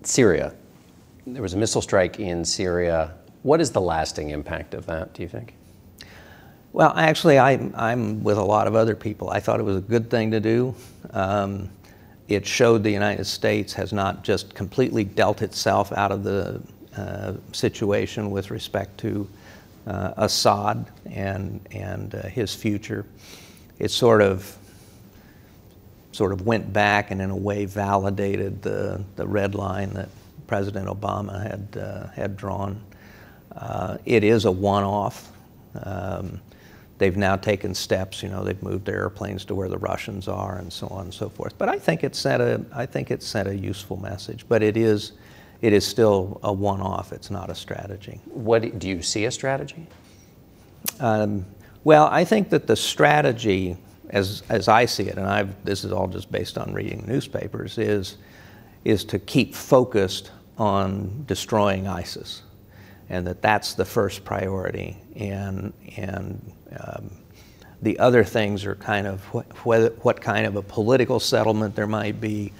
Syria. There was a missile strike in Syria. What is the lasting impact of that, do you think? Well, actually, I'm with a lot of other people. I thought it was a good thing to do. It showed the United States has not just completely dealt itself out of the situation with respect to Assad and his future. It sort of went back and in a way validated the red line that President Obama had drawn. It is a one-off. They've now taken steps. They've moved their airplanes to where the Russians are, and so on and so forth. But I think it sent a useful message. But it is still a one-off. It's not a strategy. What do you see a strategy? Well, I think that the strategy, as I see it, and this is all just based on reading newspapers, is to keep focused on destroying ISIS, and that's the first priority. And the other things are kind of what kind of a political settlement there might be.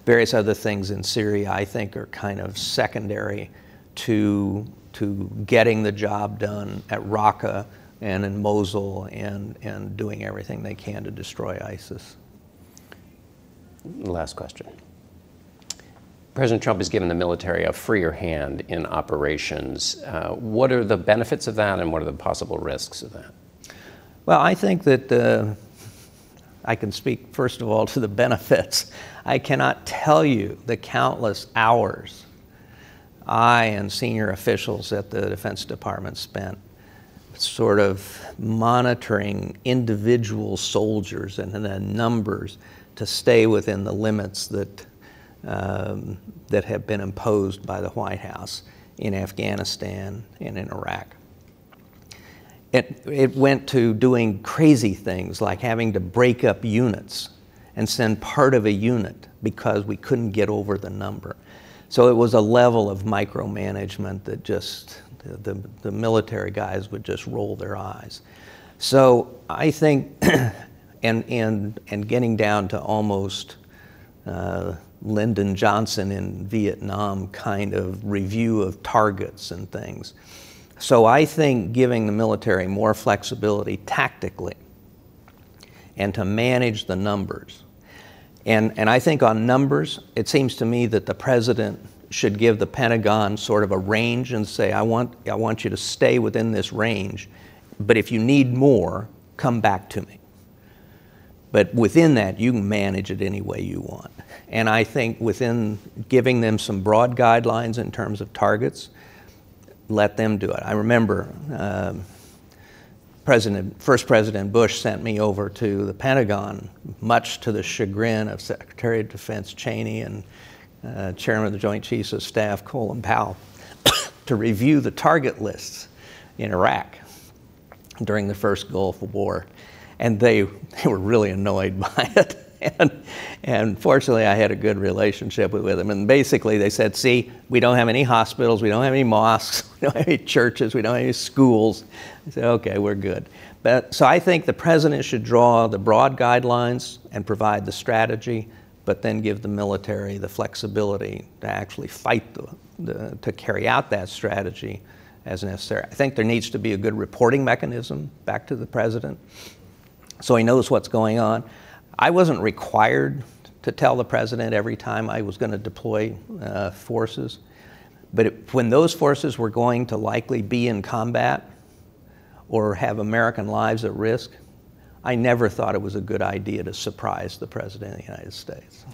Various other things in Syria, I think, are kind of secondary to getting the job done at Raqqa and in Mosul and doing everything they can to destroy ISIS. Last question. President Trump has given the military a freer hand in operations. What are the benefits of that, and what are the possible risks of that? Well, I think that I can speak, first of all, to the benefits. I cannot tell you the countless hours I and senior officials at the Defense Department spent sort of monitoring individual soldiers and the numbers to stay within the limits that have been imposed by the White House in Afghanistan and in Iraq. It went to doing crazy things like having to break up units and send part of a unit because we couldn't get over the number. So it was a level of micromanagement that just the military guys would just roll their eyes. So I think, and getting down to almost Lyndon Johnson in Vietnam kind of review of targets and things. So I think giving the military more flexibility tactically and to manage the numbers. And I think on numbers, it seems to me that the president should give the Pentagon sort of a range and say, I want you to stay within this range, but if you need more, come back to me. But within that, you can manage it any way you want. And I think within giving them some broad guidelines in terms of targets, let them do it. I remember First President Bush sent me over to the Pentagon, much to the chagrin of Secretary of Defense Cheney and Chairman of the Joint Chiefs of Staff Colin Powell, to review the target lists in Iraq during the first Gulf War. And they were really annoyed by it. And fortunately, I had a good relationship with them. And basically, they said, see, we don't have any hospitals, we don't have any mosques, we don't have any churches, we don't have any schools. I said, okay, we're good. So I think the president should draw the broad guidelines and provide the strategy, but then give the military the flexibility to actually fight to carry out that strategy as necessary. I think there needs to be a good reporting mechanism back to the president so he knows what's going on. I wasn't required to tell the president every time I was going to deploy forces, but when those forces were going to likely be in combat or have American lives at risk, I never thought it was a good idea to surprise the President of the United States.